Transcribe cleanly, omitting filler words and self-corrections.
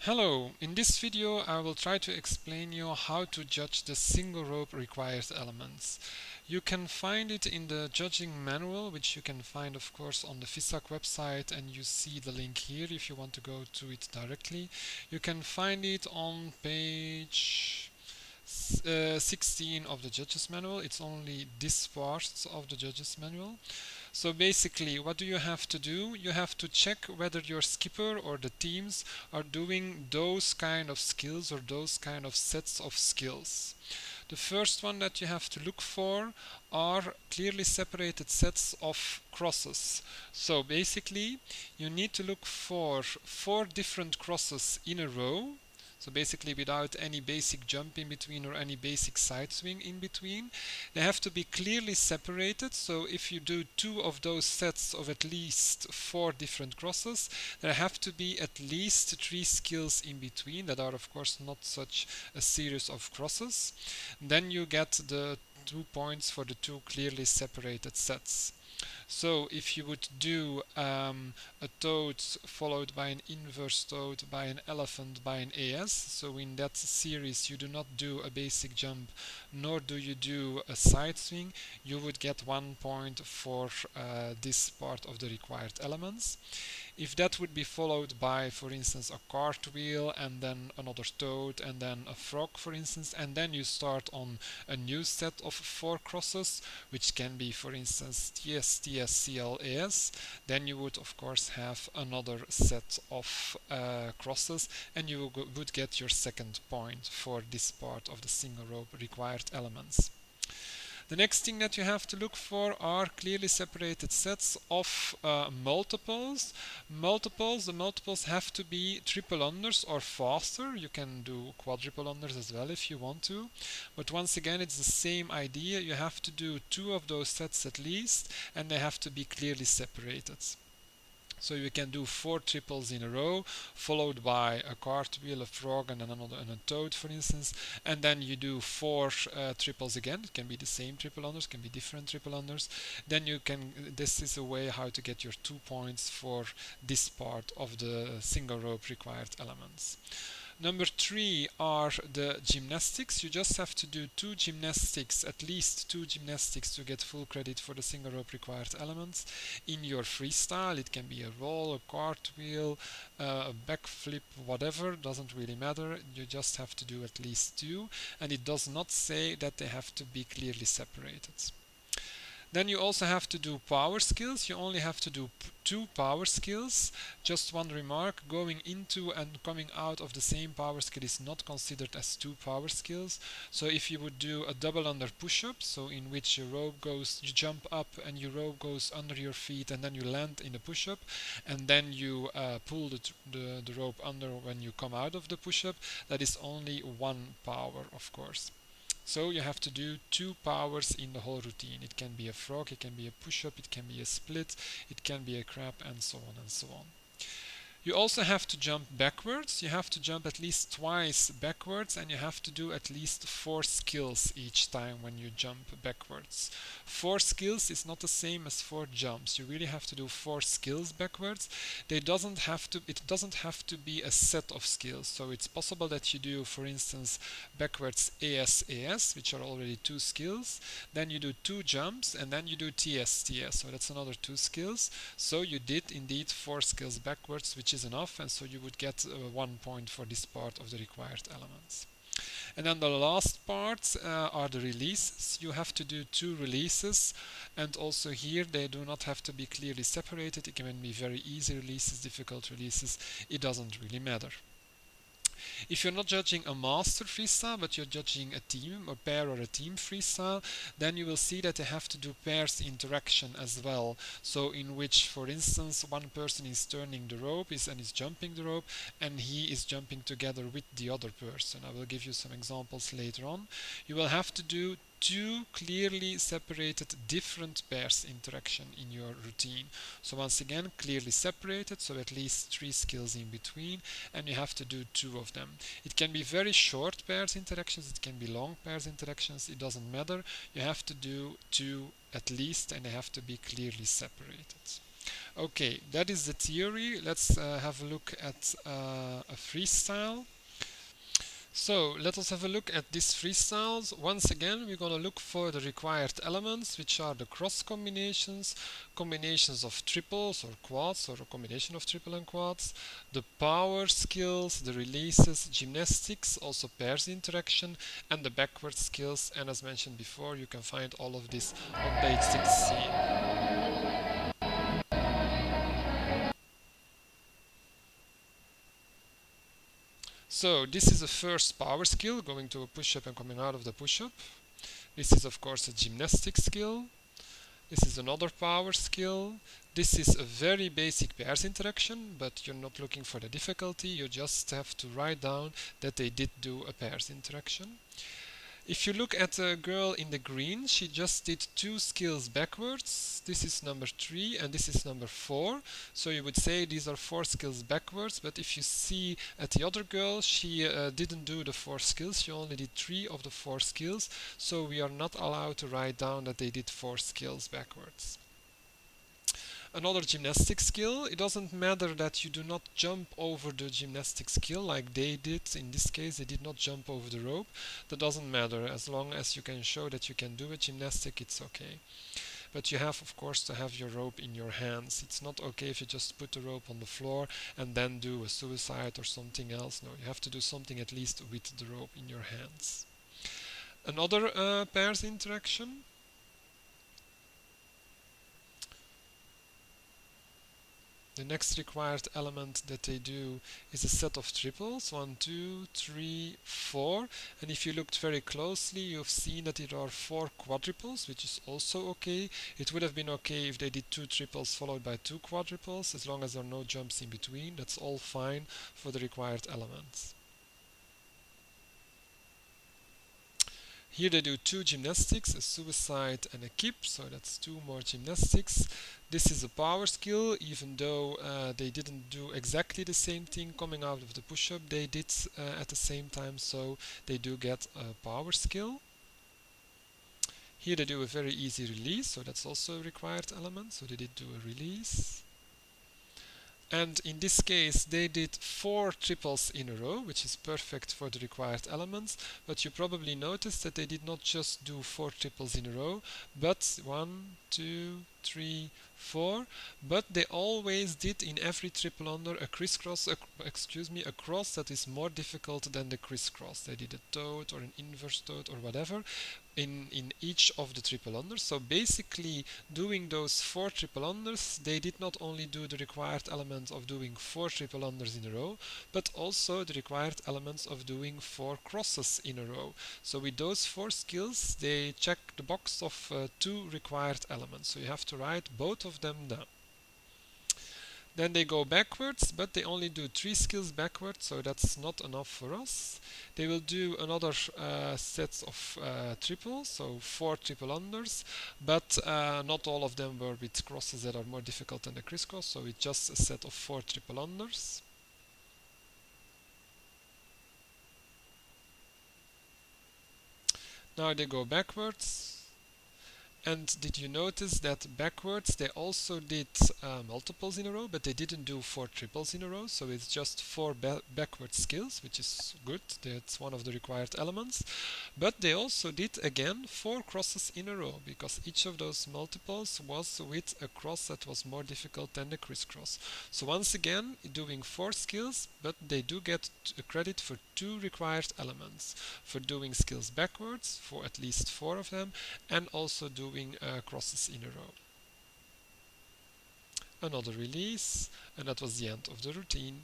Hello, in this video I will try to explain you how to judge the single rope required elements. You can find it in the judging manual, which you can find of course on the fisac website, and you see the link here if you want to go to it directly. You can find it on page 16 of the judges manual. It's only this part of the judges manual. So basically, what do you have to do? You have to check whether your skipper or the teams are doing those kind of skills or those kind of sets of skills. The first one that you have to look for are clearly separated sets of crosses. So basically, you need to look for 4 different crosses in a row. So basically without any basic jump in between or any basic side swing in between. They have to be clearly separated. So if you do 2 of those sets of at least 4 different crosses, there have to be at least 3 skills in between that are of course not such a series of crosses. Then you get the 2 points for the 2 clearly separated sets. So if you would do a toad followed by an inverse toad, by an elephant, by an AS, so in that series you do not do a basic jump nor do you do a side swing, you would get 1 point for this part of the required elements. If that would be followed by, for instance, a cartwheel and then another toad and then a frog, for instance, and then you start on a new set of 4 crosses, which can be, for instance, TS, TS, CL, AS, then you would of course have another set of crosses, and you would get your second point for this part of the single rope required elements. The next thing that you have to look for are clearly separated sets of multiples. The multiples have to be triple unders or faster. You can do quadruple unders as well if you want to. But once again, it's the same idea. You have to do 2 of those sets at least, and they have to be clearly separated. So you can do 4 triples in a row, followed by a cartwheel, a frog, and another and a toad, for instance. And then you do 4 triples again. It can be the same triple unders, can be different triple unders. Then you can. This is a way how to get your 2 points for this part of the single rope required elements. Number 3 are the gymnastics. You just have to do 2 gymnastics, at least 2 gymnastics, to get full credit for the single rope required elements in your freestyle. It can be a roll, a cartwheel, a backflip, whatever, doesn't really matter. You just have to do at least 2, and it does not say that they have to be clearly separated. Then you also have to do power skills. You only have to do 2 power skills. Just one remark, going into and coming out of the same power skill is not considered as 2 power skills. So if you would do a double under push-up, so in which your rope goes, you jump up and your rope goes under your feet and then you land in the push-up, and then you pull the rope under when you come out of the push-up, that is only 1 power, of course. So you have to do 2 powers in the whole routine. It can be a frog, it can be a push-up, it can be a split, it can be a crab, and so on and so on. You also have to jump backwards. You have to jump at least twice backwards, and you have to do at least 4 skills each time when you jump backwards. 4 skills is not the same as 4 jumps. You really have to do 4 skills backwards. It doesn't have to be a set of skills. So it's possible that you do, for instance, backwards AS, AS, which are already 2 skills. Then you do 2 jumps, and then you do TS, TS. So that's another 2 skills. So you did indeed 4 skills backwards, which is enough, and so you would get 1 point for this part of the required elements. And then the last part are the releases. You have to do 2 releases, and also here they do not have to be clearly separated. It can be very easy releases, difficult releases. It doesn't really matter. If you're not judging a master freestyle, but you're judging a team, a pair or a team freestyle, then you will see that they have to do pairs interaction as well. So in which, for instance, one person is turning the rope and is jumping the rope, and he is jumping together with the other person. I will give you some examples later on. You will have to do 2 clearly separated different pairs interaction in your routine. So once again, clearly separated, so at least 3 skills in between, and you have to do 2 of them. It can be very short pairs interactions, it can be long pairs interactions, it doesn't matter. You have to do 2 at least, and they have to be clearly separated. Okay, that is the theory. Let's have a look at a freestyle. So let us have a look at these freestyles. Once again, we're going to look for the required elements, which are the cross combinations, combinations of triples or quads, or a combination of triple and quads, the power skills, the releases, gymnastics, also pairs interaction, and the backward skills. And as mentioned before, you can find all of this on page 16. So this is the first power skill, going to a push-up and coming out of the push-up. This is of course a gymnastic skill. This is another power skill. This is a very basic pairs interaction, but you're not looking for the difficulty. You just have to write down that they did do a pairs interaction. If you look at the girl in the green, she just did two skills backwards. This is number 3 and this is number 4. So you would say these are 4 skills backwards, but if you see at the other girl, she didn't do the 4 skills. She only did 3 of the 4 skills. So we are not allowed to write down that they did 4 skills backwards. Another gymnastic skill, it doesn't matter that you do not jump over the gymnastic skill like they did. In this case, they did not jump over the rope. That doesn't matter. As long as you can show that you can do a gymnastic, it's okay. But you have, of course, to have your rope in your hands. It's not okay if you just put the rope on the floor and then do a suicide or something else. No, you have to do something at least with the rope in your hands. Another pairs interaction. The next required element that they do is a set of triples, 1, 2, 3, 4. And if you looked very closely, you've seen that there are 4 quadruples, which is also okay. It would have been okay if they did 2 triples followed by 2 quadruples, as long as there are no jumps in between. That's all fine for the required elements. Here they do 2 gymnastics, a suicide and a kip, so that's 2 more gymnastics. This is a power skill, even though they didn't do exactly the same thing coming out of the push-up, they did at the same time, so they do get a power skill. Here they do a very easy release, so that's also a required element, so they did do a release. And in this case, they did 4 triples in a row, which is perfect for the required elements. But you probably noticed that they did not just do 4 triples in a row, but 1, 2, 3, 4. But they always did in every triple under a crisscross, a cross that is more difficult than the crisscross. They did a toad or an inverse toad or whatever in each of the triple unders. So basically, doing those 4 triple unders, they did not only do the required element of doing 4 triple unders in a row, but also the required elements of doing 4 crosses in a row. So with those 4 skills, they check the box of 2 required elements. So you have to write both of them down. Then they go backwards, but they only do 3 skills backwards, so that's not enough for us. They will do another set of triples, so 4 triple unders, but not all of them were with crosses that are more difficult than the crisscross, so it's just a set of 4 triple unders. Now they go backwards. And did you notice that backwards they also did multiples in a row, but they didn't do 4 triples in a row, so it's just 4 backward skills, which is good. That's one of the required elements. But they also did again 4 crosses in a row, because each of those multiples was with a cross that was more difficult than the crisscross. So once again, doing 4 skills, but they do get a credit for 2 required elements, for doing skills backwards, for at least 4 of them, and also doing crosses in a row. Another release, and that was the end of the routine.